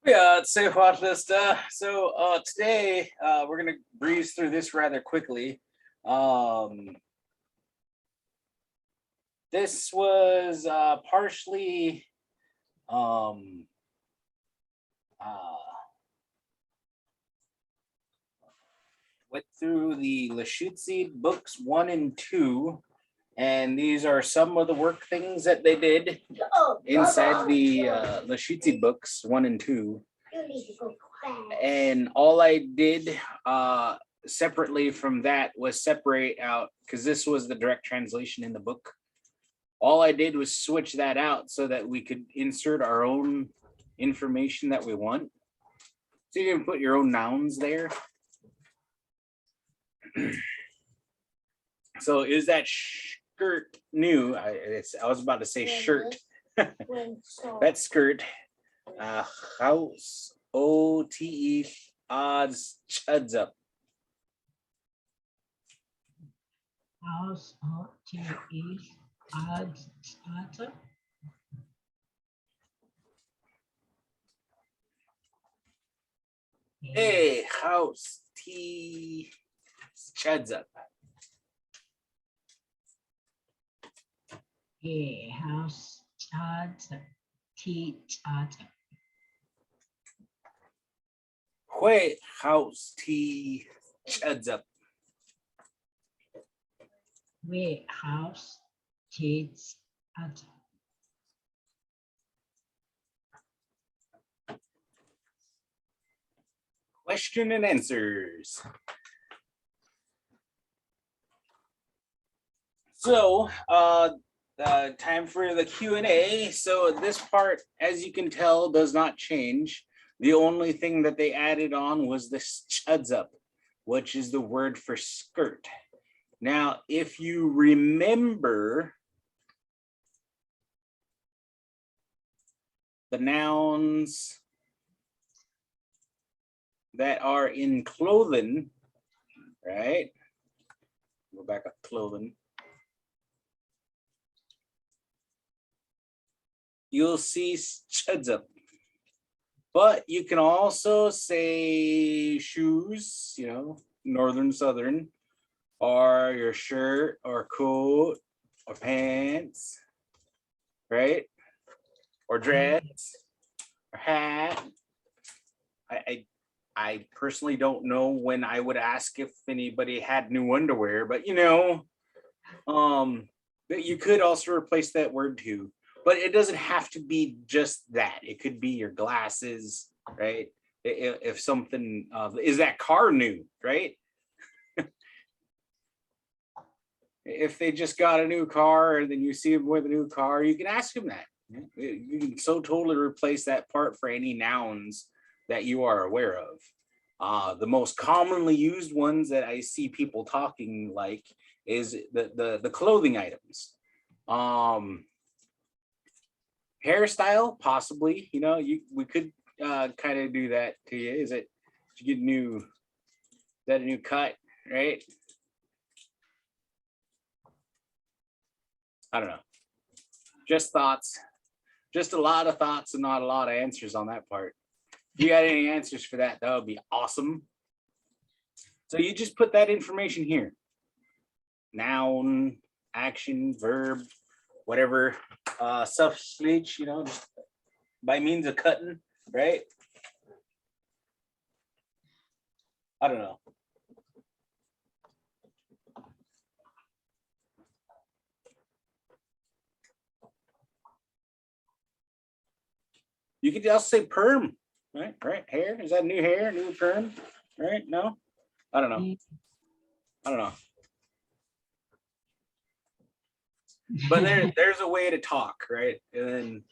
Yeah, it's safe watch list. Today we're gonna breeze through this rather quickly. Um, this was partially um, uh, went through the Lushootseed books 1 and 2, and these are some of the work things that they did inside the Lushootseed books 1 and 2. And all I did separately from that was separate out, because this was the direct translation in the book. All I did was switch that out so that we could insert our own information that we want. So you can put your own nouns there. So is that skirt new? I was about to say shirt. That skirt. House OTE odds chuds up. House OTE odds up. Hey, house T chuds up. Hey, house odds up. T odds up. Wait, house T chuds up. Wait, house kids odds up. Question and answers. So, time for the Q&A. So this part, as you can tell, does not change. The only thing that they added on was this chuds up, which is the word for skirt. Now, if you remember the nouns that are in clothing, right? Go back up clothing. You'll see chuds up. But you can also say shoes, northern, southern, or your shirt or coat or pants, right? Or dress or hat. I personally don't know when I would ask if anybody had new underwear, but you could also replace that word too. But it doesn't have to be just that. It could be your glasses, right? If something is that car new, right? If they just got a new car and then you see them with a new car, you can ask them that. You can so totally replace that part for any nouns that you are aware of. The most commonly used ones that I see people talking like is the clothing items. Hairstyle, possibly, we could kind of do that to you. Is it, did you get is that a new cut, right? I don't know. Just thoughts. Just a lot of thoughts and not a lot of answers on that part. If you got any answers for that, that would be awesome. So you just put that information here. Noun, action, verb, whatever, suffix, just by means of cutting, right? I don't know. You could also say perm, right? Right, hair. Is that new hair, new perm? Right? No, I don't know. I don't know. But there's a way to talk, right? And then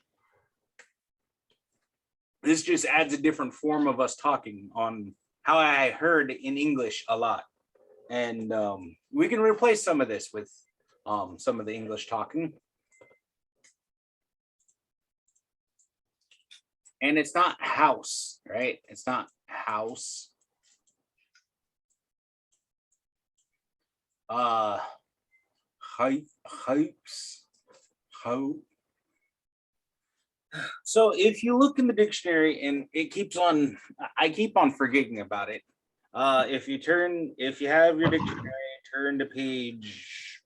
this just adds a different form of us talking on how I heard in English a lot. And we can replace some of this with some of the English talking. And it's not house, right? It's not house. Hopes, hope. So if you look in the dictionary and it keeps on, I keep on forgetting about it. If you have your dictionary, turn to page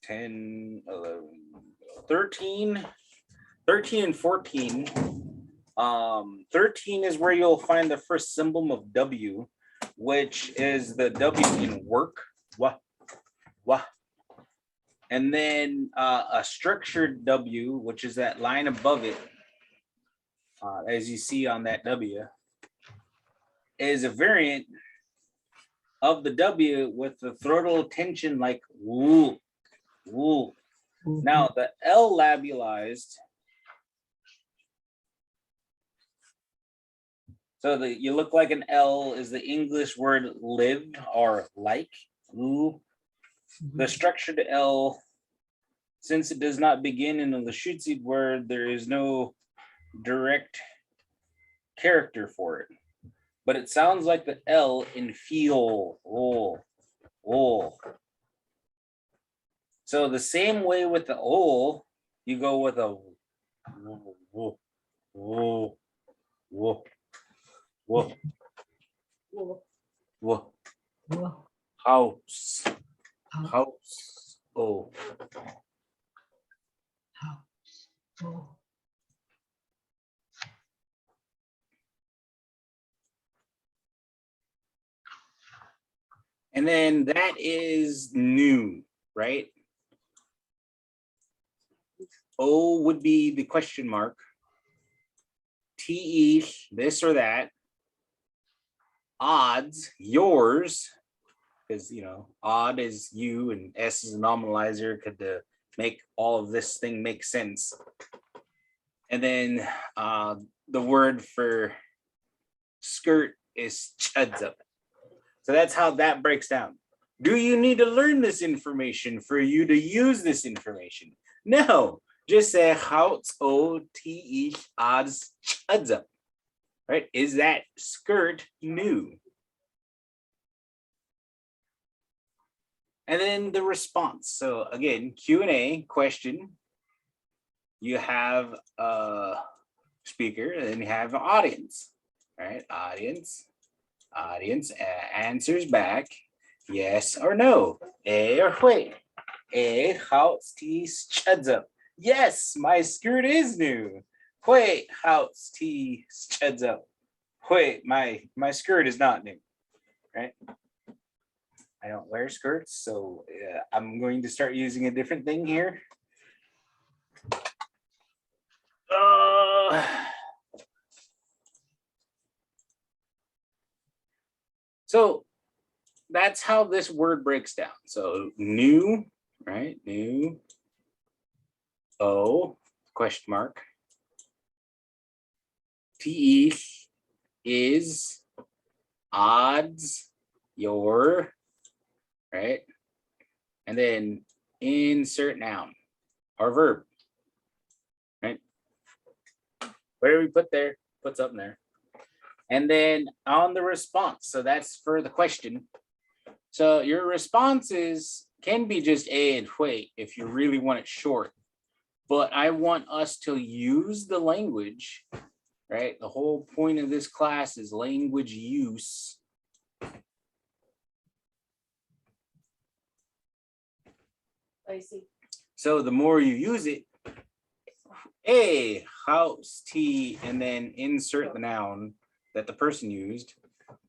10, 11, 13, 13 and 14. 13 is where you'll find the first symbol of W, which is the W in work. Wah, wah. And then a structured W, which is that line above it, as you see on that W, is a variant of the W with the throatal tension like woo, woo. Now the L labulized. So you look like an L is the English word live or like. Ooh. The structured L, since it does not begin in a Lushootseed word, there is no direct character for it. But it sounds like the L in feel. Oh, oh. So the same way with the O, you go with a whoa, whoa, whoa, whoa, whoa, whoa. House, house, oh. House. Oh. And then that is new, right? O would be the question mark. TE, this or that. Odds, yours, because odd is you and S is a nominalizer, could make all of this thing make sense. And then the word for skirt is chudzup. So that's how that breaks down. Do you need to learn this information for you to use this information? No, just say houts o te odds chudzup. Right? Is that skirt new? And then the response. So again, Q&A question. You have a speaker, and then you have an audience. Right? Audience answers back yes or no. A or wait. A houts te chudzup. Yes, my skirt is new. Wait, houts te chudzup. Wait, my skirt is not new. Right? I don't wear skirts, so I'm going to start using a different thing here. So that's how this word breaks down. So new, right? New. O, question mark. TE is odds, your, right? And then insert noun or verb, right? Whatever we put there, puts up there. And then on the response, so that's for the question. So your responses can be just a and wait if you really want it short. But I want us to use the language, right? The whole point of this class is language use. I see. So the more you use it, A, house, T, and then insert the noun that the person used.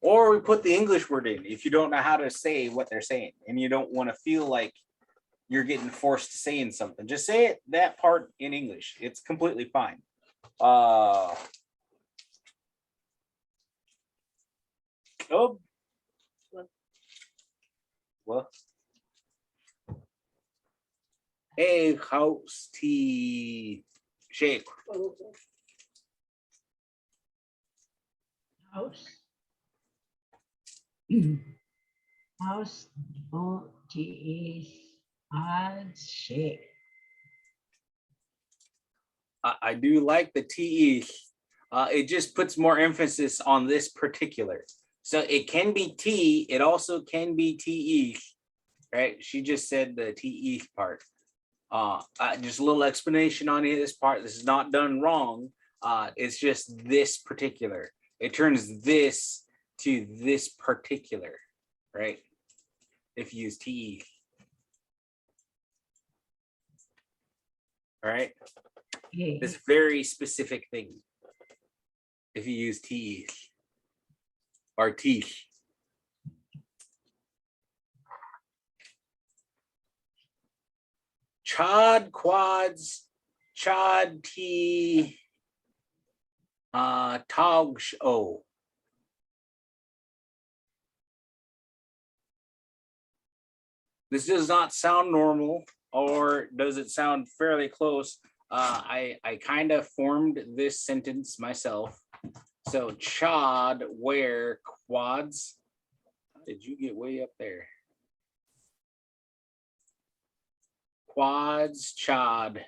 Or we put the English word in if you don't know how to say what they're saying and you don't want to feel like you're getting forced to saying something. Just say it, that part in English. It's completely fine. Oh. What? A house tea shake. House. House o te odds shake. I do like the TE. It just puts more emphasis on this particular. So it can be T. It also can be TE. Right? She just said the TE part. Just a little explanation on this part. This is not done wrong. It's just this particular. It turns this to this particular, right? If you use TE. All right. Okay. This very specific thing. If you use TE or teeth. Chod, quads, chod, T, togs, O. This does not sound normal, or does it sound fairly close? I kind of formed this sentence myself. So chod, where, quads. How did you get way up there? Quads, chod.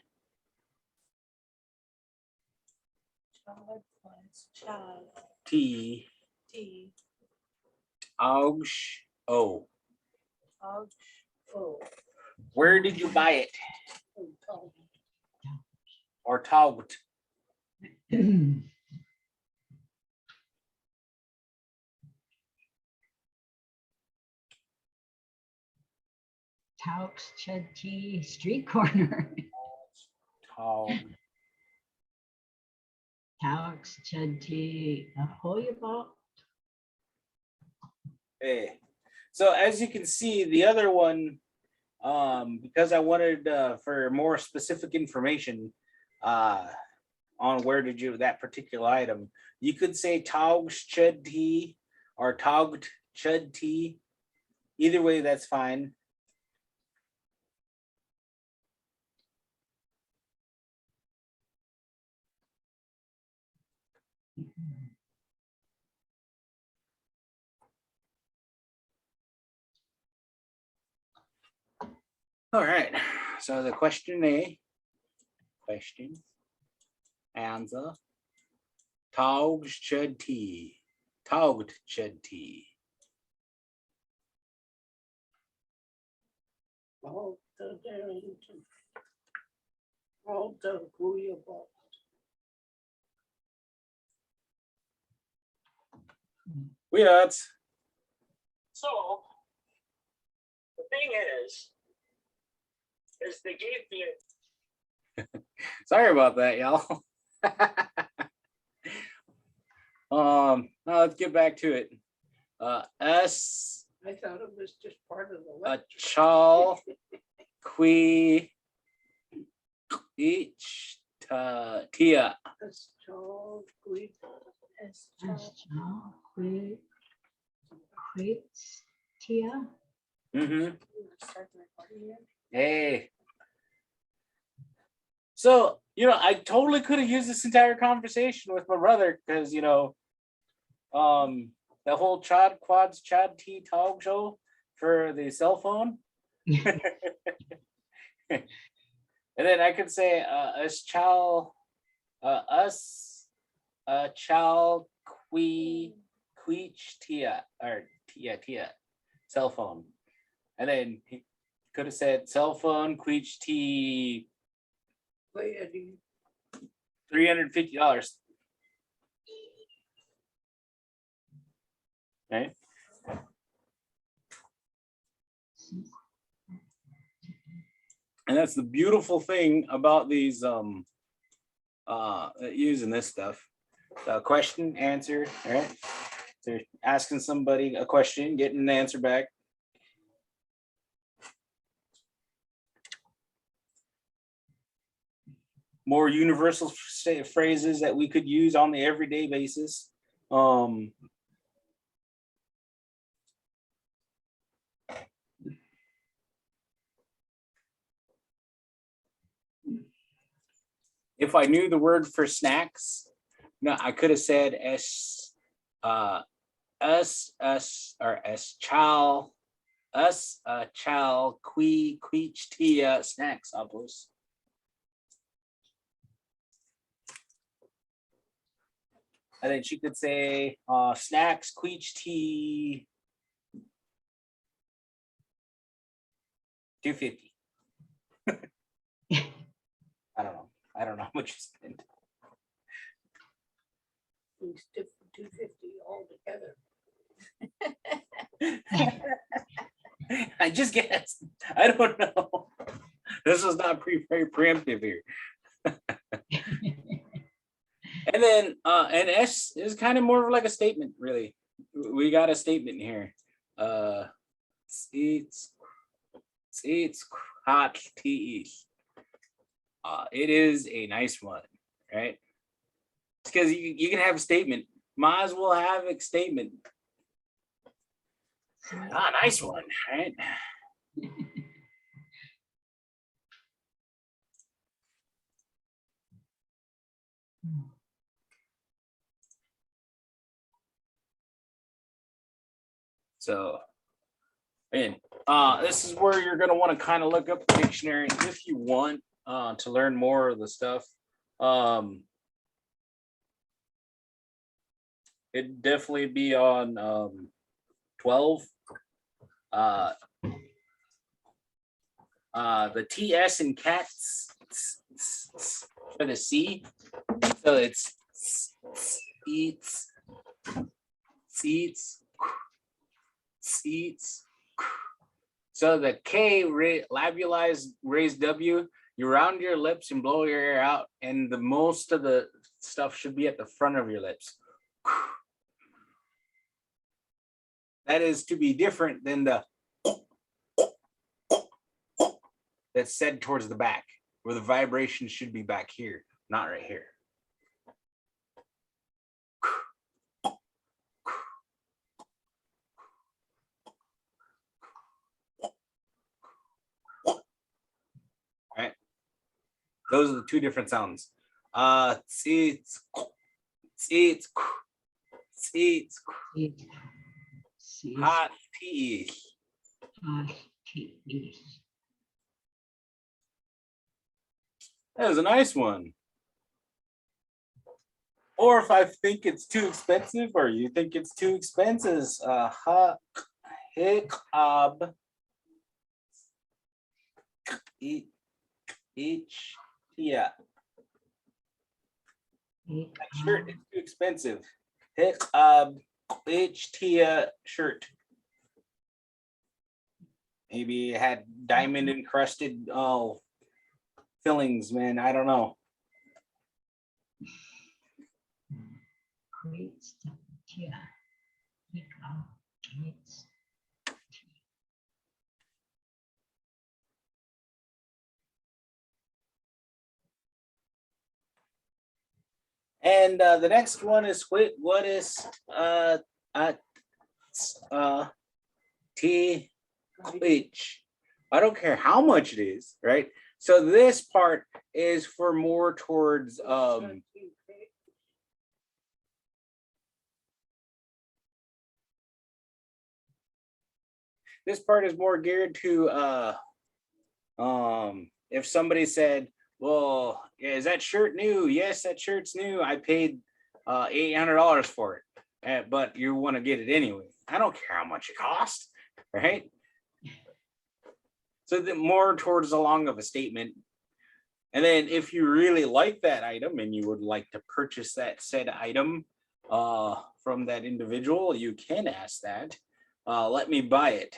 Child, plants, child, T, T, Augs, O. og, oh, Where did you buy it? oh, Or taugt? Taux Chetty street corner. Taug. Taux Chetty Ahoyabot. Hey. So as you can see, the other one, because I wanted for more specific information on where did you that particular item, you could say Taug Chud Tea or Taugt Chud Tea. Either way, that's fine. All right. So the question answer. Taugt Chud Tea. Taugt Chud Tea. all the Darrington. All the Guyabot. Weird. So the thing is they gave the Sorry about that, y'all. Now let's get back to it. S I thought it was just part of the a lecture. chal qui each tia. That's child, Guy, that's That's child. Quits Tia. Mm-hmm. Start the recording again? Hey. So, I totally could have used this entire conversation with my brother because, the whole Chad Quads Chad T Tog show for the cell phone. And then I could say us chal chal queech tia or tia cell phone. And then he could have said cell phone queech T Wait, Eddie. $350. Okay. And that's the beautiful thing about these using this stuff. Question, answer, all right? So asking somebody a question, getting an answer back. More universal phrases that we could use on the everyday basis. If I knew the word for snacks, no, I could have said chal queech tia snacks opus. And then she could say snacks queech tea 250. how much you spent. He's 250 altogether. I just guessed. I don't know. This was not preemptive here. And then and S is kind of more of like a statement, really. We got a statement here. It's hot tea. It is a nice one, right? Because you can have a statement. Might as well have a statement. Nice one, right? So, and this is where you're going to want to kind of look up the dictionary if you want to learn more of the stuff. It'd definitely be on 12. The TS in cats for the C. So it's eats, seats, seats. So the K labulized raised W, you round your lips and blow your air out, and the most of the stuff should be at the front of your lips. That is to be different than the that's said towards the back, where the vibration should be back here, not right here. Right? Those are the two different sounds. Seats, seats, seats, hot tea. That was a nice one. Or if I think it's too expensive, or you think it's too expensive, hiccup. Each, yeah. That shirt is too expensive. Each Tia shirt. Maybe it had diamond encrusted fillings, man. I don't know. And the next one is what is T H. I don't care how much it is, right? So this part is for more towards this part is more geared to if somebody said, well, is that shirt new? Yes, that shirt's new. I paid $800 for it, but you want to get it anyway. I don't care how much it costs, right? So the more towards along of a statement. And then if you really like that item and you would like to purchase that said item from that individual, you can ask that. Let me buy it.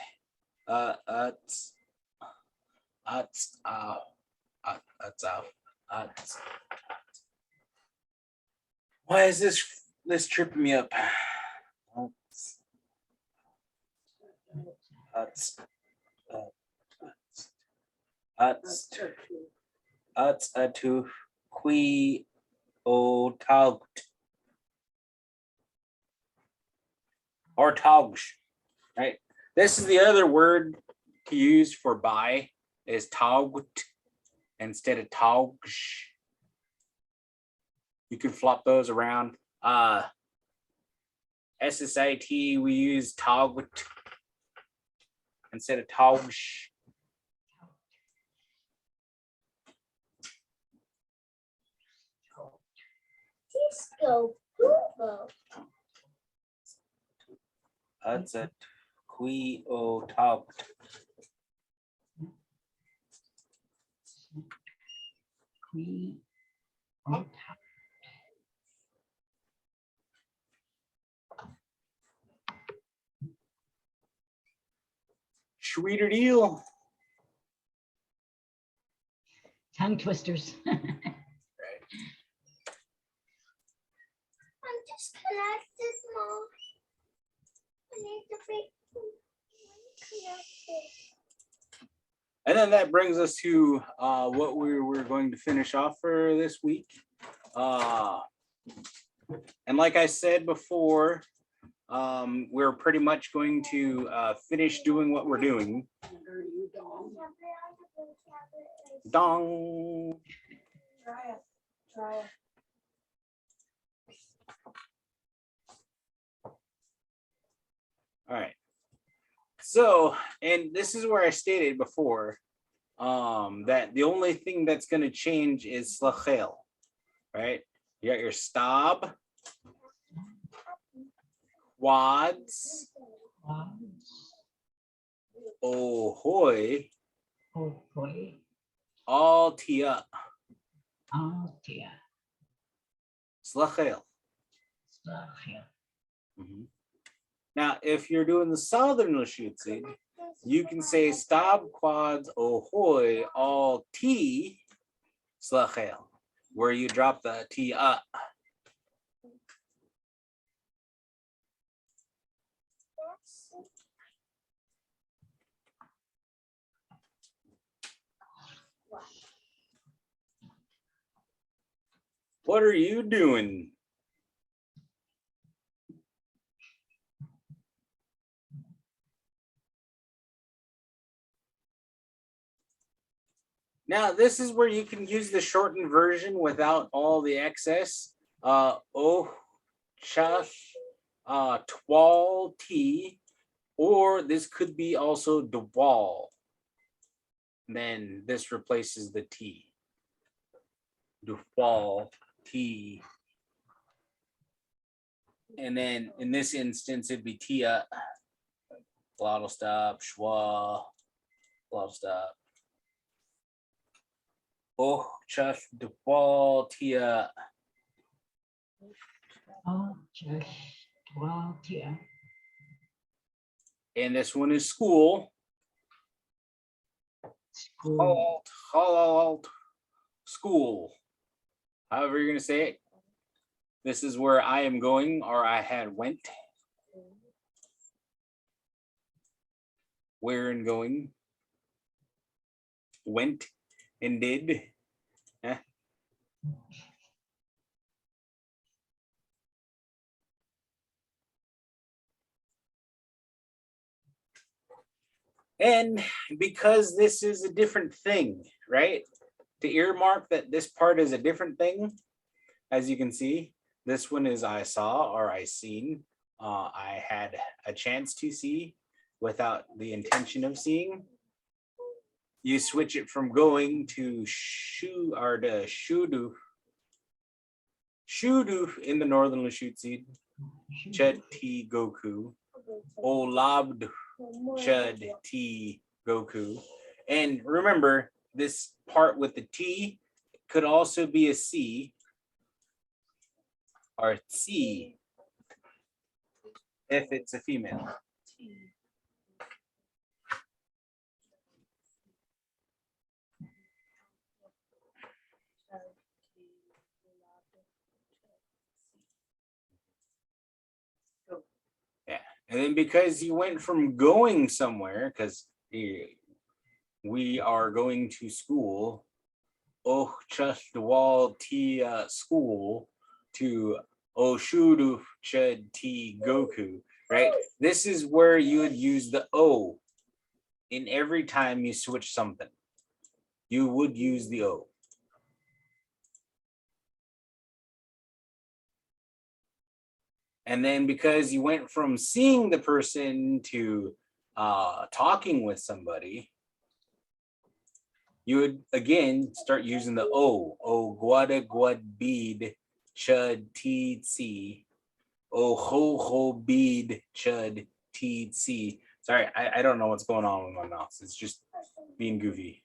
Why is this tripping me up? To qui o taugt or taugt, right? This is the other word to use for buy is taugt instead of taugt. You can flop those around. SSIT, we use taugt instead of taugt. Disco Poopo. That's a qui o taugt. O, Sweeter deal. tongue twisters. I'm disconnected, Mom. I need to be connected. And then that brings us to what we're going to finish off for this week. And like I said before, we're pretty much going to finish doing what we're doing. Dong. Try it. Try it. All right. So, and this is where I stated before that the only thing that's going to change is slachel, right? You got your stab, quads, ahoy, Oh boy. all tia, Oh dear. slachel. Slachel. Mhm. Now, if you're doing the southern Lushootseed, you can say stab, quads, ahoy, all t, slachel, where you drop the t up. What are you doing? Now, this is where you can use the shortened version without all the excess. Oh, chaf, twal, t, or this could be also dwal. Then this replaces the t. Dwal, t. And then in this instance, it'd be tia, glottal stop, schwa, glottal stop. Oh, chaf, dwal, tia. Oh, just well, dear. And this one is school. School. Halt, school. However you're gonna say it. This is where I am going, or I had went. Where and going. Went and did. Eh. And because this is a different thing, right? To earmark that this part is a different thing, as you can see, this one is I saw or I seen. I had a chance to see without the intention of seeing. You switch it from going to shu or the shudu. Shudu in the northern Lushootseed. Chud T Goku. Olabd Chud T Goku. And remember, this part with the T could also be a C or C if it's a female. Yeah. And then because you went from going somewhere, because we are going to school, oh, just the wall T school to Oshudu Chud T Goku, right? This is where you would use the O in every time you switch something. You would use the O. And then because you went from seeing the person to talking with somebody, you would again start using the O. O guada guad bead chud teed see. O ho ho bead chud teed see. Sorry, I don't know what's going on with my mouse. It's just being goofy.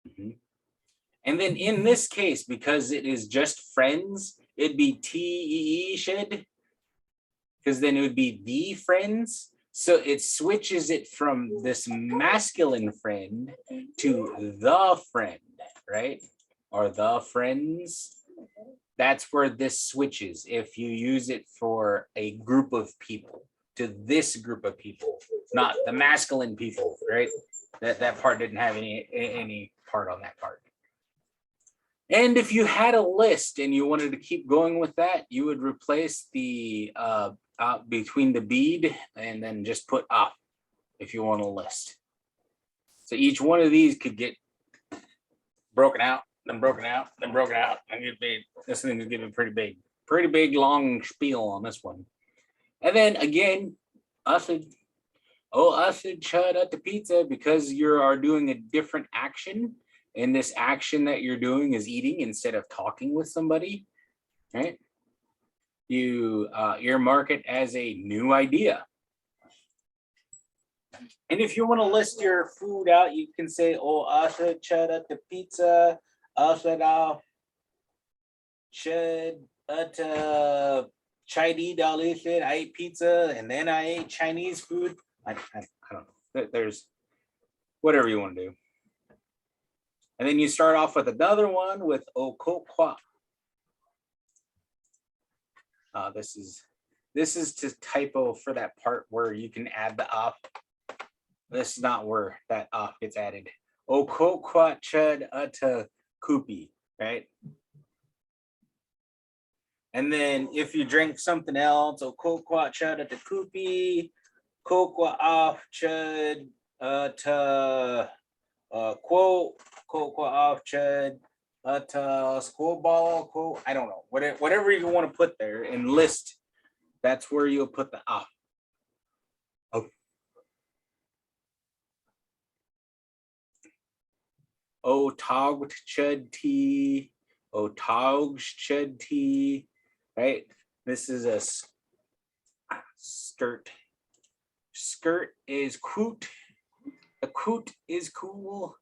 Mhm. And then in this case, because it is just friends, it'd be TEE shed, because then it would be the friends. So it switches it from this masculine friend to the friend, right? Or the friends. That's where this switches if you use it for a group of people to this group of people, not the masculine people, right? That part didn't have any part on that part. And if you had a list and you wanted to keep going with that, you would replace the between the bead and then just put up if you want a list. So each one of these could get broken out, then broken out, then broken out, and get big. This thing is getting pretty big, long spiel on this one. And then again, I said chud at the pizza because you are doing a different action. And this action that you're doing is eating instead of talking with somebody, right? You earmark it as a new idea. And if you want to list your food out, you can say, asa chud at the pizza, asa chud at Chinese delicious. I ate pizza and then I ate Chinese food. I don't know. There's whatever you want to do. And then you start off with another one with okokwa. This is to typo for that part where you can add the up. This is not where that up gets added. Okokwa chud ata kupi, right? And then if you drink something else, okokwa chud ata kupi, kokwa off chud ata quote, kokwa off chud ata school ball, quote, I don't know. Whatever you want to put there and list, that's where you'll put the up. Otauged chud tea, otauged chud tea, right? This is a skirt. Skirt is coot. A coot is cool.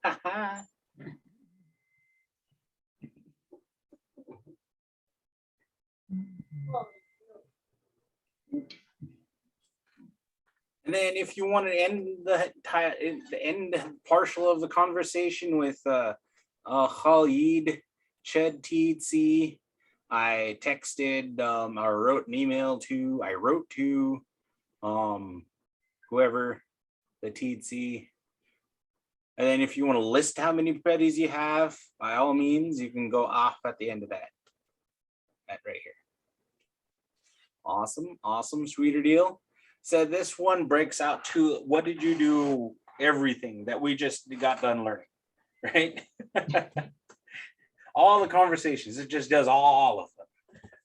And then if you want to end the end partial of the conversation with Khalid Ched Tzi, I texted or wrote an email to, I wrote to whoever the Tzi. And then if you want to list how many buddies you have, by all means, you can go off at the end of that. That right here. Awesome, sweeter deal. So this one breaks out to what did you do? Everything that we just got done learning, right? All the conversations, it just does all of them.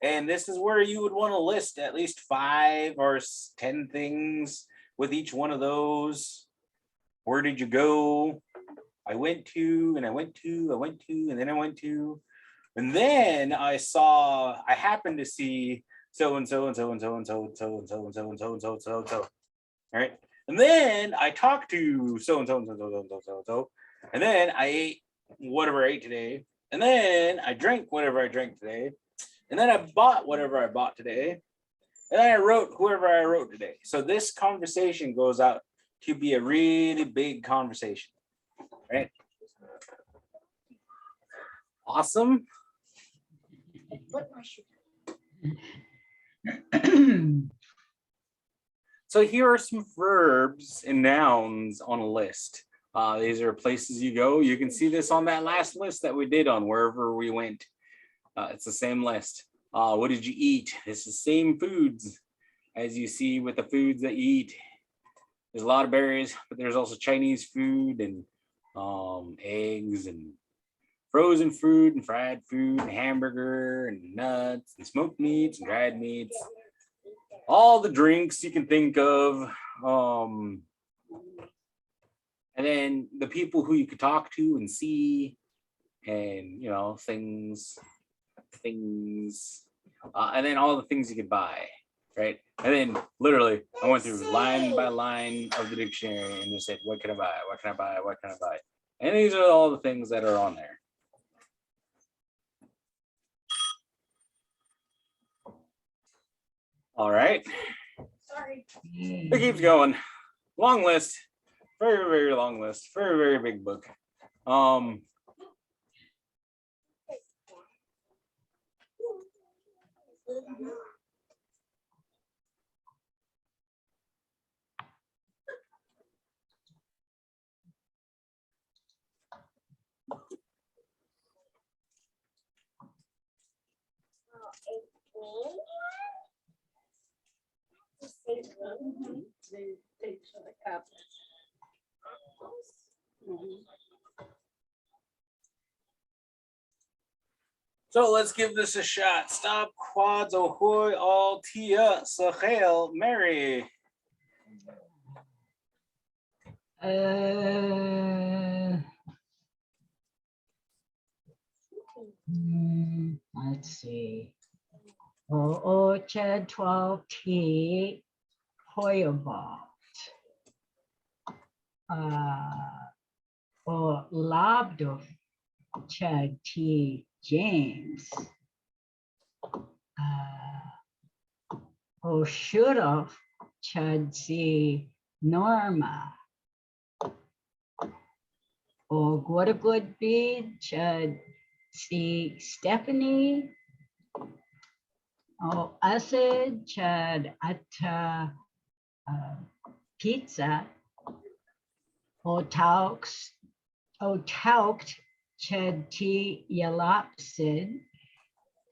And this is where you would want to list at least 5 or 10 things with each one of those. Where did you go? I went to, and I went to, I went to, and then I went to. And then I happened to see so and so and so and so and so and so and so and so and so and so and so and so. All right. And then I talked to so and so and so and so and so and so. And then I ate whatever I ate today. And then I drank whatever I drank today. And then I bought whatever I bought today. And then I wrote whoever I wrote today. So this conversation goes out to be a really big conversation. Right? Awesome. So here are some verbs and nouns on a list. These are places you go. You can see this on that last list that we did on wherever we went. It's the same list. What did you eat? It's the same foods as you see with the foods that you eat. There's a lot of berries, but there's also Chinese food and eggs and frozen food and fried food and hamburger and nuts and smoked meats and dried meats. All the drinks you can think of. And then the people who you could talk to and see and, things, and then all the things you could buy, right? And then literally, I went through line by line of the dictionary and just said, what can I buy? What can I buy? What can I buy? And these are all the things that are on there. All right. Sorry. It keeps going. Long list. Very, very long list. Very, very big book. So let's give this a shot. Stop, quads, ahoy, all tia, sahel, Mary. Let's see. O Chad 12T Hoyabot. O Labdov Chad T James. O Shudov Chad C Norma. O Guadagood B Chad C Stephanie. Oh, acid, Chad, Atta, pizza, Otaux, Chad T, Yalopsid,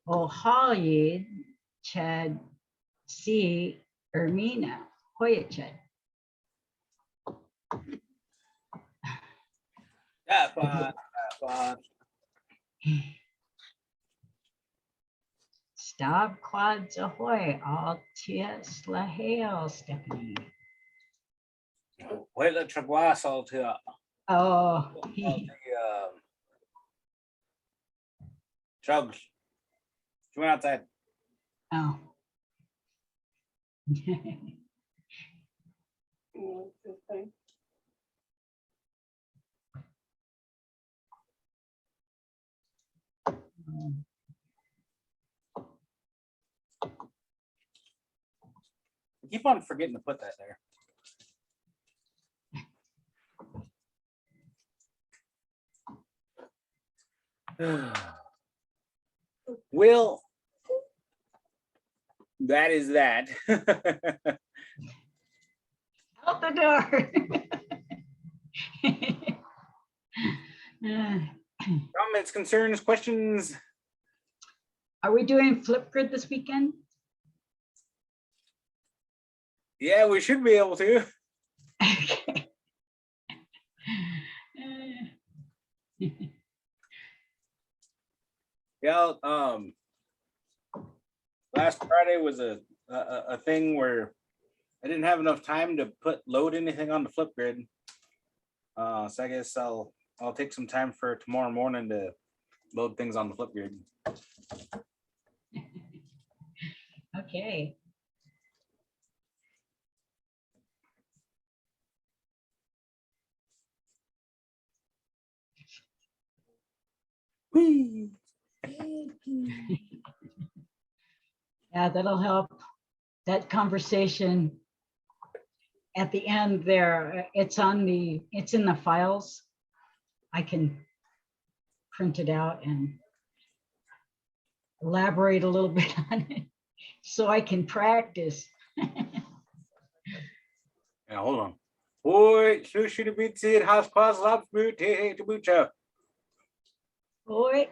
Hollyed, Chad C, Ermina, Hoyached. Stop quads ahoy, all tis la hail, Stephanie. Wait, let Traguas all to Oh, Chugs. She went outside. oh. I keep on forgetting to put that there. Will, that is that. Out the door. Comments, concerns, questions? Are we doing Flipgrid this weekend? Yeah, we should be able to. Okay. Yeah, last Friday was a thing where I didn't have enough time to load anything on the Flipgrid. So I guess I'll take some time for tomorrow morning to load things on the Flipgrid. Okay. Whee! Yeah, that'll help. That conversation at the end there, it's in the files. I can print it out and elaborate a little bit on it so I can practice. Yeah, hold on. Oi, Lushootseed, house class, lab, to bucha. Oi.